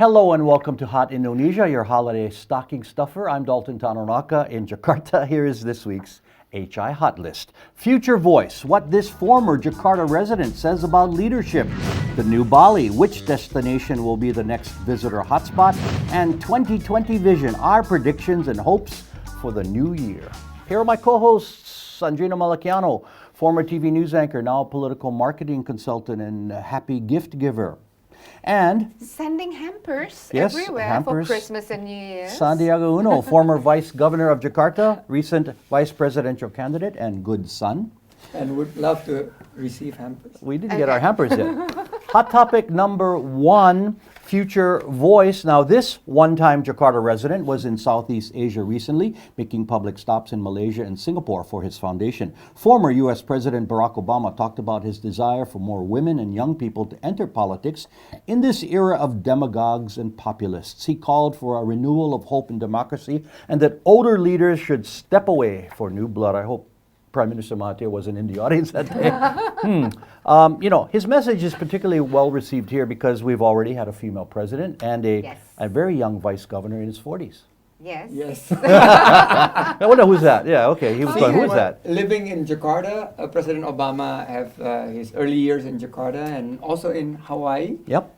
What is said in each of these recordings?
Hello and welcome to Hot Indonesia, your holiday stocking stuffer. I'm Dalton Tanonaka in Jakarta. Here is this week's H-I Hotlist. Future Voice, what this former Jakarta resident says about leadership. The new Bali, which destination will be the next visitor hotspot. And 2020 Vision, our predictions and hopes for the new year. Here are my co-hosts, Sanjina Malakiano, former TV news anchor, now political marketing consultant and happy gift giver. And sending hampers yes, everywhere hampers. for Christmas and New Year. Santiago Uno, former vice governor of Jakarta, recent vice presidential candidate, and good son. And would love to receive hampers. We didn't get our hampers yet. Hot topic number one, Future Voice. Now, this one-time Jakarta resident was in Southeast Asia recently, making public stops in Malaysia and Singapore for his foundation. Former U.S. President Barack Obama talked about his desire for more women and young people to enter politics in this era of demagogues and populists. He called for a renewal of hope in democracy and that older leaders should step away for new blood. I hope Prime Minister Mahathir wasn't in the audience that day. His message is particularly well received here because we've already had a female president and a very young vice governor in his 40s. Yes. Yes. I wonder who's that. Yeah, okay. He was going, who's that? Living in Jakarta, President Obama have his early years in Jakarta and also in Hawaii. Yep.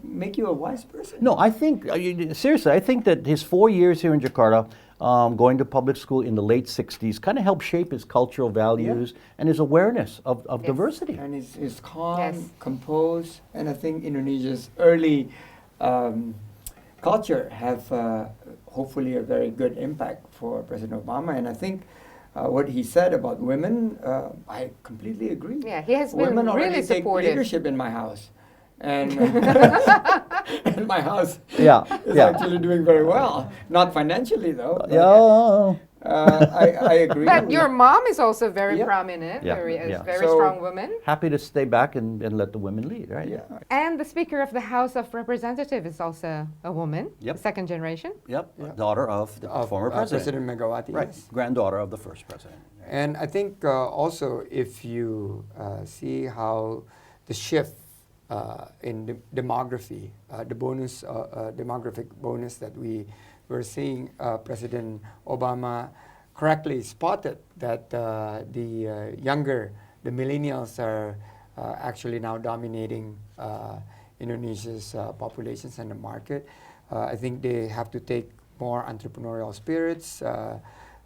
Make you a wise person? No, I think, seriously, I think that his 4 years here in Jakarta, going to public school in the late 60s, kind of helped shape his cultural values and his awareness of diversity. And he's calm, composed, and I think Indonesia's early culture have hopefully a very good impact for President Obama. And I think what he said about women, I completely agree. Yeah, he has been women really already take supportive. leadership in my house. And, and my house is actually doing very well. Not financially, though. I agree. But your mom is also very prominent, very So, strong woman. Happy to stay back and let the women lead, right? Yeah. And the Speaker of the House of Representatives is also a woman, second generation. Yep. Daughter of the former president. President Megawati. Right, Yes. granddaughter of the first president. And I think also if you see how the shift in demography, the bonus, demographic bonus that we were seeing, President Obama correctly spotted that the younger, the millennials are actually now dominating Indonesia's populations and the market. I think they have to take more entrepreneurial spirits,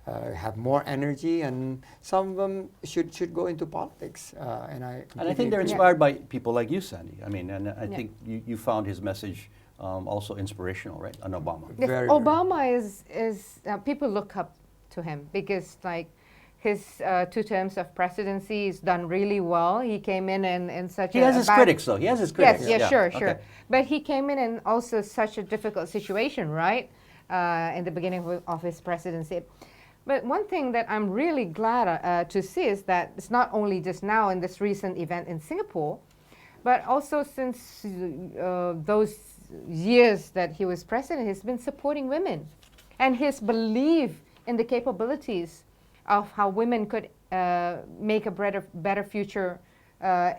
have more energy, and some of them should go into politics. And I think they're inspired by people like you, Sandy. I mean, and I think you found his message also inspirational, right, on Obama. Yes, Obama is people look up to him because like his 2 terms of presidency is done really well. He came in such He has his critics, though. He has his critics. Yes, sure. Okay. But he came in also such a difficult situation, right, in the beginning of his presidency. But one thing that I'm really glad to see is that it's not only just now in this recent event in Singapore, but also since those years that he was president, he's been supporting women. And his belief in the capabilities of how women could make a better future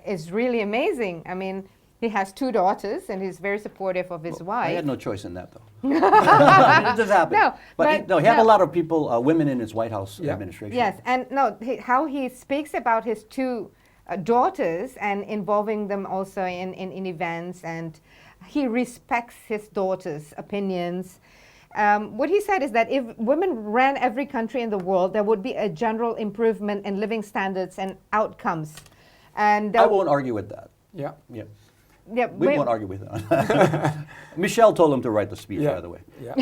is really amazing. I mean, he has 2 daughters, and he's very supportive of his wife. I had no choice in that, though. It just happened. No, he had a lot of people, women in his White House administration. Yes, and how he speaks about his 2 daughters and involving them also in events, and he respects his daughters' opinions. What he said is that if women ran every country in the world, there would be a general improvement in living standards and outcomes. And I won't argue with that. Yeah. We won't argue with that. Michelle told him to write the speech, by the way. Yeah.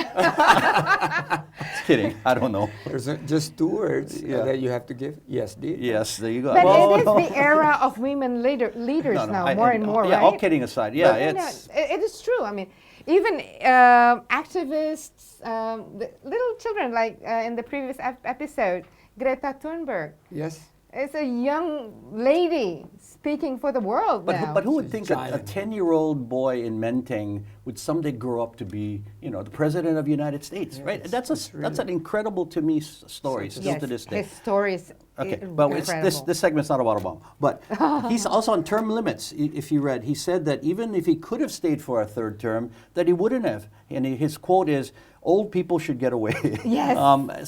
Just kidding. I don't know. There's just 2 words that you have to give. Yes, dear. Yes, there you go. But it is the era of women leaders now, more and more, yeah, right? all kidding aside. Yeah, it is true. I mean, even activists, the little children, like in the previous episode, Greta Thunberg. Yes. It's a young lady speaking for the world now. But who would She's think giant. a 10-year-old boy in Menteng would someday grow up to be, the president of the United States, right? Yes, That's it's an incredible to me story still Yes, to this day. his story is Okay, incredible. but this segment's not about Obama. But he's also on term limits. If you read, he said that even if he could have stayed for a third term, that he wouldn't have. And his quote is, "Old people should get away." Yes.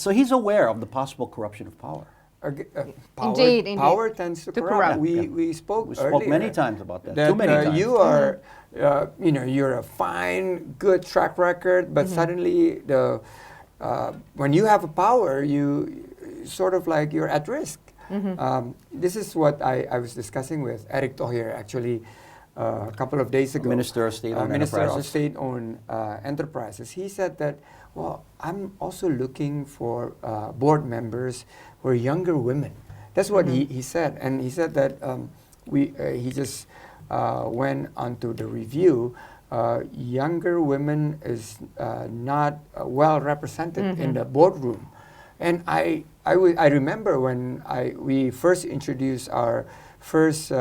So he's aware of the possible corruption of power. Power, Indeed. power tends to To corrupt. corrupt. We spoke We earlier spoke many times about that. that Too many times. you are, you're a fine, good track record, but suddenly when you have a power, you sort of like you're at risk. This is what I was discussing with Eric Tohier actually a couple of days ago. Minister of State-owned Minister of Enterprises. State-owned Enterprises. He said that, well, I'm also looking for board members who are younger women. That's what he said. And he said that he just went onto the review. Younger women is not well represented in the boardroom. And I remember when we first introduced our first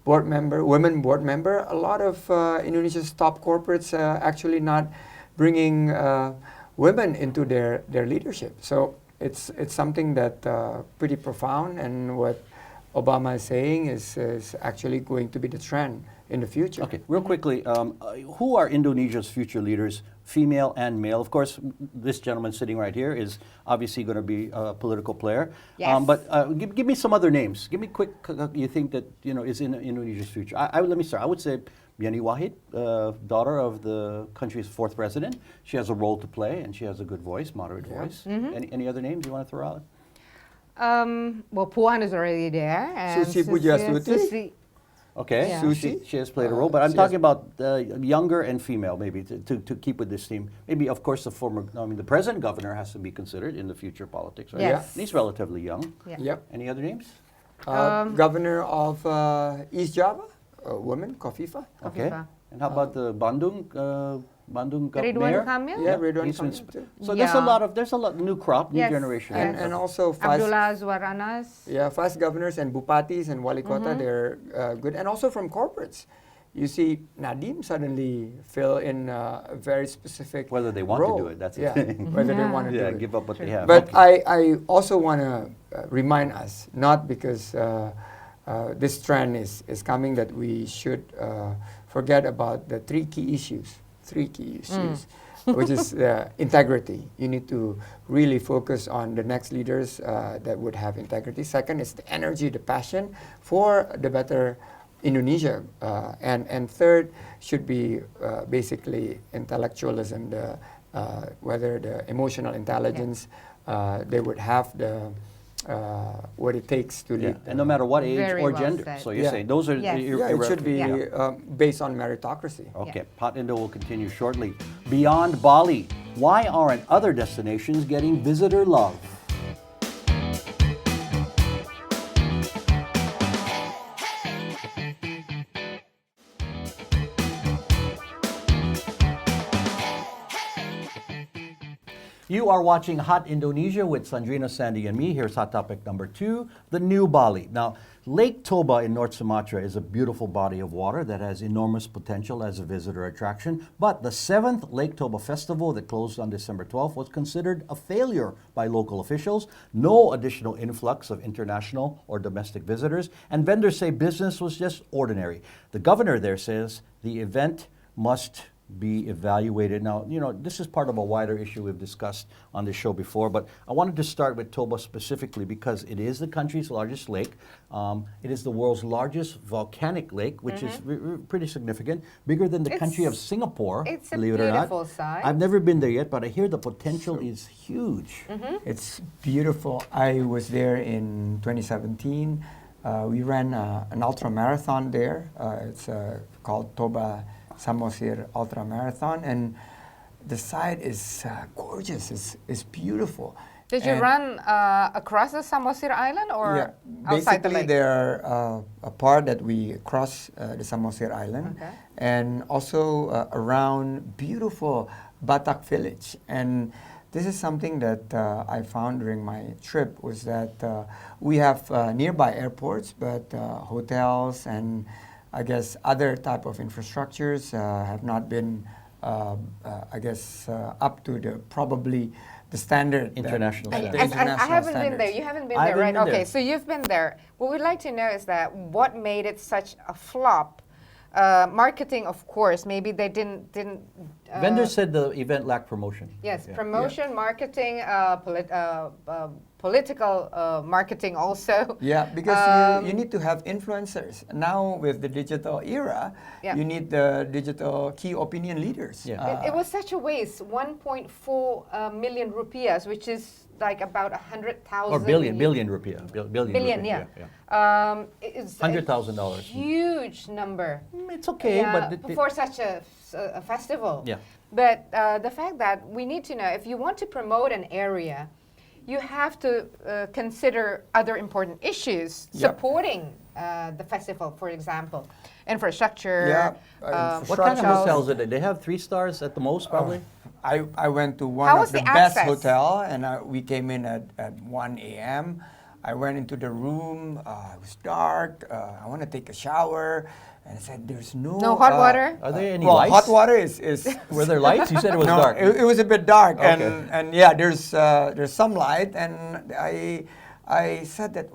women board member, a lot of Indonesia's top corporates actually not bringing women into their leadership. So it's something that pretty profound, and what Obama is saying is actually going to be the trend in the future. Okay, real quickly, who are Indonesia's future leaders, female and male? Of course, this gentleman sitting right here is obviously going to be a political player. Yes. But give me some other names. Give me quick, you think that, is in Indonesia's future. Let me start. I would say Yeni Wahid, daughter of the country's 4th president. She has a role to play, and she has a good voice, moderate voice. Any other names you want to throw out? Well, Puan is already there. And Susi Pujiastuti. Susi. Okay, Yeah. Susi? she has played a role, but I'm talking about younger and female, maybe to keep with this theme. Maybe, of course, the present governor has to be considered in the future politics, right? Yes. And he's relatively young. Yeah. Yep. Any other names? Governor of East Java, a woman, Kofifa. Okay. Kofifa. And how about the Bandung Ridwan mayor? Kamil? Yeah, Ridwan He's been Kamil too. So Yeah. there's a lot new crop, new Yes, generation. yes. And also Abdullah Zwaranas. fast governors and bupatis and wali kota, they're good. And also from corporates. You see Nadim suddenly fill in a very specific Whether they want role. to do it, that's the yeah, thing. whether they Yeah. want to do it. Give up what they have. But Okay. I also want to remind us, not because this trend is coming, that we should forget about the three key issues, which is integrity. You need to really focus on the next leaders that would have integrity. Second is the energy, the passion for the better Indonesia. And third should be basically intellectualism, whether the emotional intelligence, they would have what it takes to lead. And no matter what age Very or well gender. said. So you're Yeah. saying those are Yes. It should be based on meritocracy. Okay, Hot Indo will continue shortly. Beyond Bali, why aren't other destinations getting visitor love? You are watching Hot Indonesia with Sandrina, Sandy, and me. Here's hot topic number 2, the new Bali. Now, Lake Toba in North Sumatra is a beautiful body of water that has enormous potential as a visitor attraction. But the 7th Lake Toba Festival that closed on December 12th was considered a failure by local officials. No additional influx of international or domestic visitors, and vendors say business was just ordinary. The governor there says the event must be evaluated. Now, this is part of a wider issue we've discussed on this show before, but I wanted to start with Toba specifically because it is the country's largest lake. It is the world's largest volcanic lake, which is pretty significant, bigger than the country of Singapore, It's a believe it or not. beautiful site. I've never been there yet, but I hear the potential is huge. It's beautiful. I was there in 2017. We ran an ultra marathon there. It's called Toba Samosir Ultra Marathon, and the site is gorgeous. It's beautiful. Did you And run across the Samosir Island or yeah, outside the basically lake? there are a part that we cross the Samosir Island, Okay. and also around beautiful Batak village. And this is something that I found during my trip, was that we have nearby airports, but hotels and I guess other type of infrastructures have not been, I guess, up to the probably the standard. International that- standard. the I international haven't been there. standards. You haven't been I there, right? haven't been Okay, there. so you've been there. What we'd like to know is that what made it such a flop? Marketing, of course. Maybe they didn't. Vendors said the event lacked promotion. Yes, Yeah. promotion, marketing, political marketing also. Yeah, because Um, you need to have influencers. Now with the digital era, Yeah. you need the digital key opinion leaders. Yeah. It was such a waste. 1.4 million rupiahs, which is like about 100,000. Or billion rupiah. Billion Billion, rupiah, yeah. It's a $100,000. huge number. It's okay, Yeah, but for such a festival. Yeah. But the fact that we need to know, if you want to promote an area, you have to consider other important issues Yep. supporting the festival, for example. Infrastructure. Yeah, what kind of hotels. hotels are they? They have 3 stars at the most, probably. I went to one How of was the the best access? hotel, and we came in at 1 a.m. I went into the room. It was dark. I want to take a shower, and I said, "There's no No hot water? Are there any well, lights? hot water is Were there lights? You said it was no, dark. It was a bit dark, Okay. and yeah, there's some light, and I said that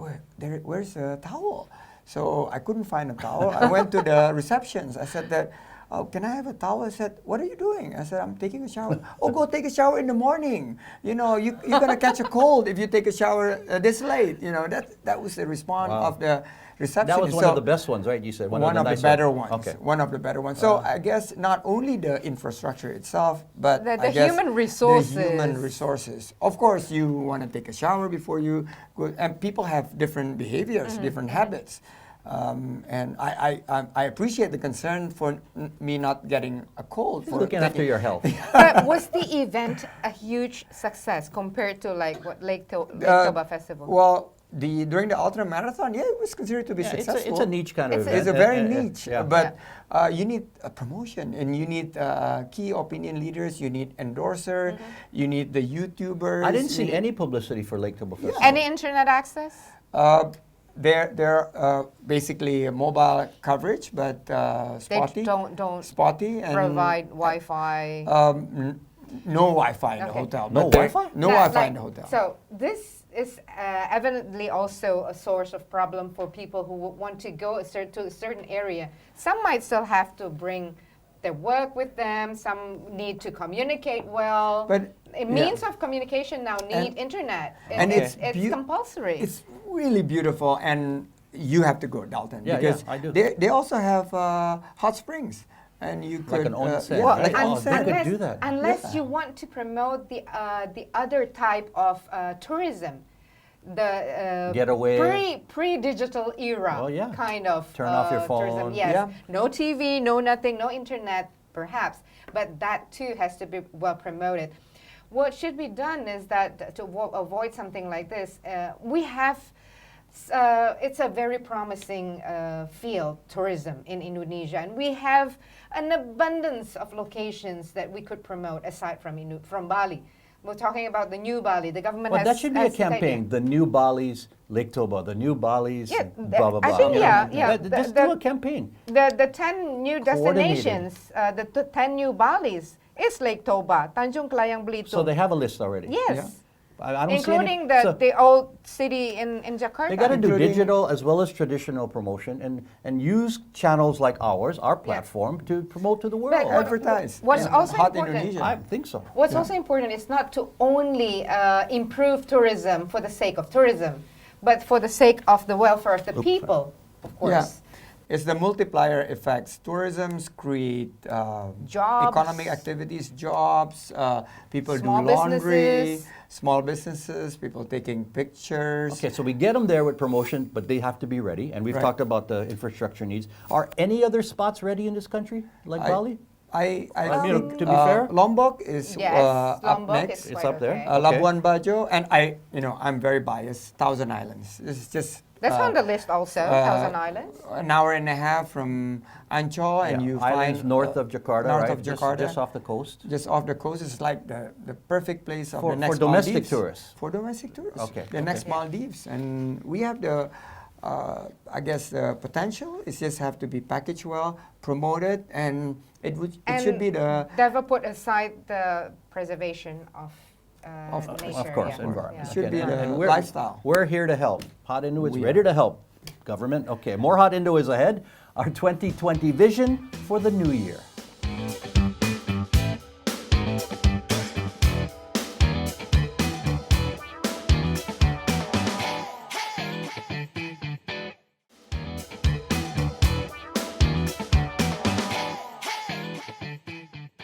where's a towel? So I couldn't find a towel. I went to the receptions. I said that, oh, can I have a towel? I said, what are you doing? I said, I'm taking a shower. Oh, go take a shower in the morning. You know, you're gonna catch a cold if you take a shower this late. You know, that was the response Wow. of the reception. That was one of the best ones, right? You said One of the nicer better ones. Okay. One of the better ones. So I guess not only the infrastructure itself, but The I guess human resources. The human resources. Of course, you want to take a shower before you go, and people have different behaviors, different habits. And I appreciate the concern for me not getting a cold. He's For looking after taking- your health. But was the event a huge success compared to like what Lake Toba Festival? Well, during the ultra marathon, yeah, it was considered to be Yeah, successful. it's a niche kind of It's event. It's a very Yeah, yeah, niche, yeah. but you need a promotion, and you need key opinion leaders, you need endorser, you need the YouTubers. I didn't you see need- any publicity for Lake Toba Festival. Any internet access? They're basically a mobile coverage, but They spotty. don't Spotty and provide Wi-Fi. no Wi-Fi in the Okay. hotel. No but there- Wi-Fi? No Now, Wi-Fi like, in the hotel. So this is evidently also a source of problem for people who want to go to a certain area. Some might still have to bring their work with them. Some need to communicate well. But, a yeah. means of communication now need And- internet. and it's it's beau- compulsory. It's really beautiful, and you have to go, Dalton, Yeah, because yeah, I do. they also have hot springs, and you Like could an onsen, yeah, right? like Oh, onsen. they could do that. Unless Yeah. you want to promote the other type of tourism, the Getaway. pre-digital era Oh, yeah. kind of Turn off your tourism. phone. Yes, Yeah. no TV, no nothing, no internet, perhaps, but that too has to be well promoted. What should be done is that to avoid something like this, we have. It's a very promising field, tourism in Indonesia, and we have an abundance of locations that we could promote aside from Bali. We're talking about the new Bali. The government Well, has. that should be a has this idea. campaign. The new Bali's Lake Toba. The new Bali's Yeah, blah blah I blah. think, You know, yeah. Just The- do a campaign. The 10 new Coordinated. destinations, the 10 new Balis, is Lake Toba, Tanjung Kelayang Belitung. So they have a list already. Yes. I don't see any- Including so the old city in Jakarta. They got to do Including- digital as well as traditional promotion and use channels like ours, our platform, to promote to the world. But Advertise. What's Yeah. also Hot important, Indonesia. I think so. what's Yeah. also important is not to only improve tourism for the sake of tourism, but for the sake of the welfare of the people, of course. Yeah. It's the multiplier effects. Tourisms create Jobs. economic activities, jobs, people Small do laundry, businesses. small businesses, people taking pictures. Okay, so we get them there with promotion, but they have to be ready. And we've Right. talked about the infrastructure needs. Are any other spots ready in this country, like Bali? I I mean, think to be fair- Lombok is Yes, up Lombok next. is It's quite up there. okay. Okay. Labuan Bajo, and I'm very biased. Thousand Islands. It's just That's on the list also, Thousand Islands. An hour and a half from Ancol, and Yeah, you islands find north of Jakarta, north right? of Jakarta, Just off the coast. Just off the coast. It's like the perfect place of For- the next for domestic Maldives. tourists. For domestic tourists. Okay, The okay. next Maldives, and we have the. I guess the potential is just have to be packaged well, promoted, and it should be the Never put aside the preservation of nature. Of course, yeah. environment. It should be the we're, lifestyle. We're here to help. Hot Indo is We ready are. to help. Government, okay. More Hot Indo is ahead. Our 2020 vision for the new year.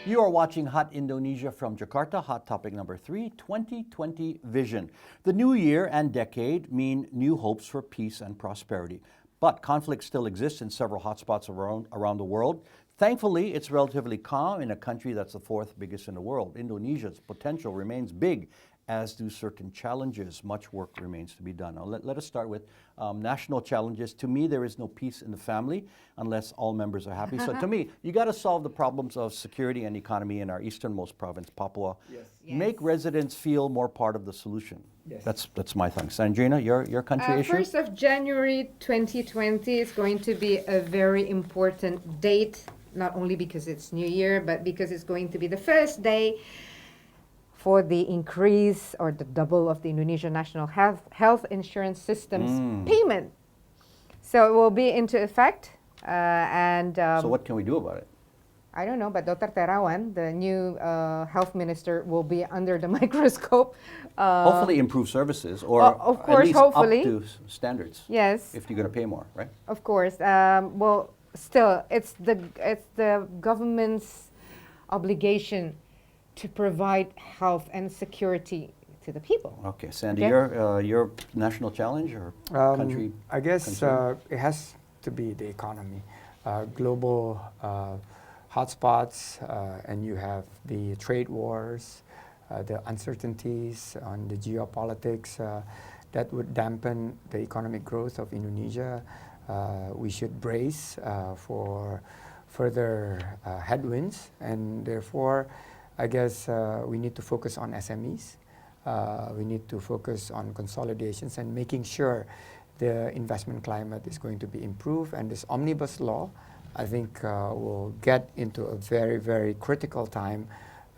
You are watching Hot Indonesia from Jakarta. Hot topic number 3, 2020 vision. The new year and decade mean new hopes for peace and prosperity. But conflict still exists in several hotspots around the world. Thankfully, it's relatively calm in a country that's the 4th biggest in the world. Indonesia's potential remains big, as do certain challenges. Much work remains to be done. Now, let us start with national challenges. To me, there is no peace in the family unless all members are happy. So to me, you got to solve the problems of security and economy in our easternmost province, Papua. Yes. Make residents feel more part of the solution. Yes. That's my thing. Sandrina, your country issue? 1st of January 2020 is going to be a very important date, not only because it's New Year, but because it's going to be the first day for the increase or the double of the Indonesian National Health Insurance System's payment. So it will be into effect. So what can we do about it? I don't know, but Dr. Terawan, the new health minister, will be under the microscope. Hopefully improve services or of course, at least hopefully. up to standards. Yes, If you're going to pay more, right? of course. Well, still, it's the government's obligation to provide health and security to the people. Okay, Sandy, Okay. your national challenge or country? I guess concern? it has to be the economy. Global hotspots, and you have the trade wars, the uncertainties on the geopolitics that would dampen the economic growth of Indonesia. We should brace for further headwinds, and therefore, I guess we need to focus on SMEs. We need to focus on consolidations and making sure the investment climate is going to be improved. And this omnibus law, I think, will get into a very, very critical time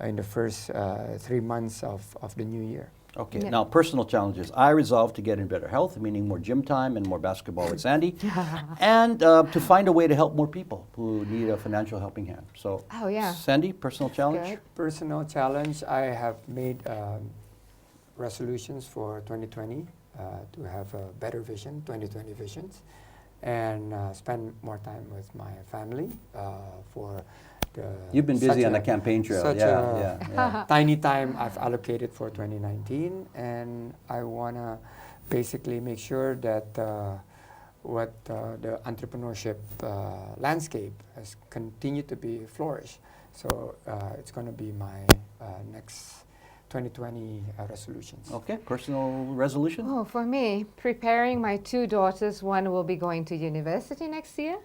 in the first 3 months of the new year. Okay, Yeah. now personal challenges. I resolved to get in better health, meaning more gym time and more basketball with Sandy, and to find a way to help more people who need a financial helping hand. So, Oh, yeah. Sandy, personal challenge? Good. Personal challenge, I have made resolutions for 2020 to have a better vision, 2020 visions, and spend more time with my family for the You've been such busy on the a- campaign trail. such Yeah, a yeah. tiny time I've allocated for 2019, and I want to basically make sure that what the entrepreneurship landscape has continued to be flourish. So it's going to be my next 2020 resolutions. Okay, personal resolution? Oh, for me, preparing my 2 daughters. One will be going to university next year.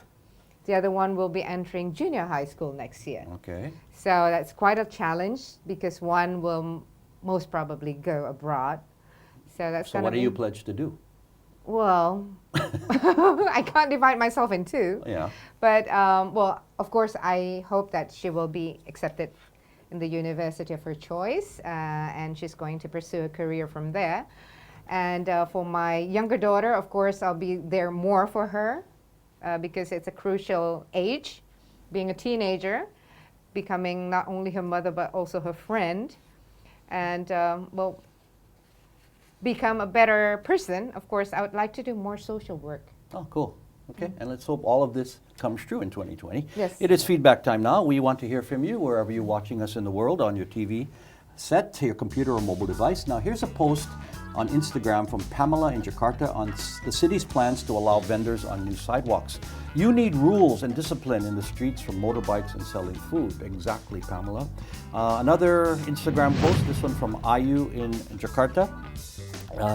The other one will be entering junior high school next year. Okay. So that's quite a challenge because one will most probably go abroad. So that's So going what to do be... you pledge to do? Well, I can't divide myself in 2. Yeah. But, well, of course, I hope that she will be accepted in the university of her choice, and she's going to pursue a career from there. And for my younger daughter, of course, I'll be there more for her because it's a crucial age, being a teenager, becoming not only her mother but also her friend, and, well, become a better person. Of course, I would like to do more social work. Oh, cool. Okay, and let's hope all of this comes true in 2020. Yes. It is feedback time now. We want to hear from you wherever you're watching us in the world, on your TV set, your computer or mobile device. Now, here's a post on Instagram from Pamela in Jakarta on the city's plans to allow vendors on new sidewalks. You need rules and discipline in the streets for motorbikes and selling food. Exactly, Pamela. Another Instagram post, this one from Ayu in Jakarta.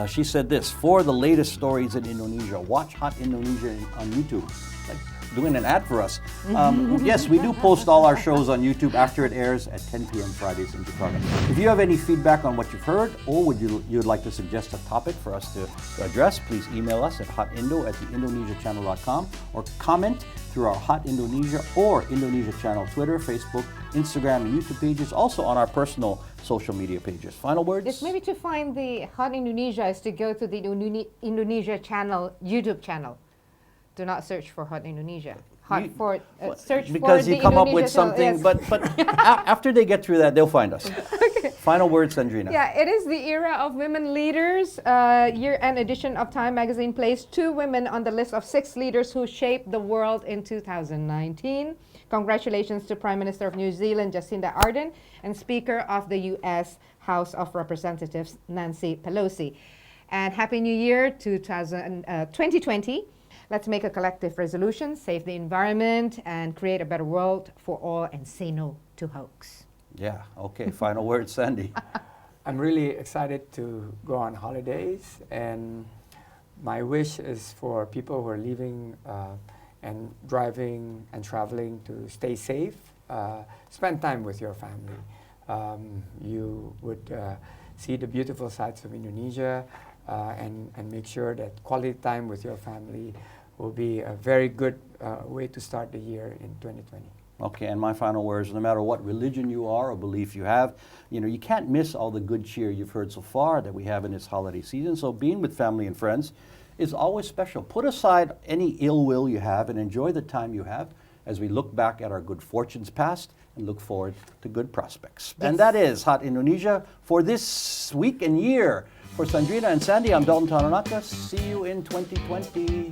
She said this: for the latest stories in Indonesia, watch Hot Indonesia on YouTube. Like doing an ad for us. Yes, we do post all our shows on YouTube after it airs at 10 p.m. Fridays in Jakarta. If you have any feedback on what you've heard, or you'd like to suggest a topic for us to address, please email us at hotindo@theindonesiachannel.com or comment through our Hot Indonesia or Indonesia Channel Twitter, Facebook, Instagram, and YouTube pages, also on our personal social media pages. Final words? Yes, maybe to find the Hot Indonesia is to go to the Indonesia channel, YouTube channel. Do not search for Hot Indonesia. Search because for you the come up Indonesia with something, channel, yes. but after they get through that, they'll find us. Final words, Sandrina. Yeah, it is the era of women leaders. Year-end edition of Time magazine placed 2 women on the list of 6 leaders who shaped the world in 2019. Congratulations to Prime Minister of New Zealand, Jacinda Ardern, and Speaker of the U.S. House of Representatives, Nancy Pelosi. And Happy New Year 2020. Let's make a collective resolution, save the environment, and create a better world for all, and say no to hoax. Yeah, okay. Final words, Sandy. I'm really excited to go on holidays, and my wish is for people who are leaving and driving and traveling to stay safe, spend time with your family. You would see the beautiful sights of Indonesia and make sure that quality time with your family will be a very good way to start the year in 2020. Okay, and my final words, no matter what religion you are or belief you have, you can't miss all the good cheer you've heard so far that we have in this holiday season. So being with family and friends is always special. Put aside any ill will you have and enjoy the time you have as we look back at our good fortunes past and look forward to good prospects. Yes. And that is Hot Indonesia for this week and year. For Sandrina and Sandy, I'm Dalton Tanonaka. See you in 2020.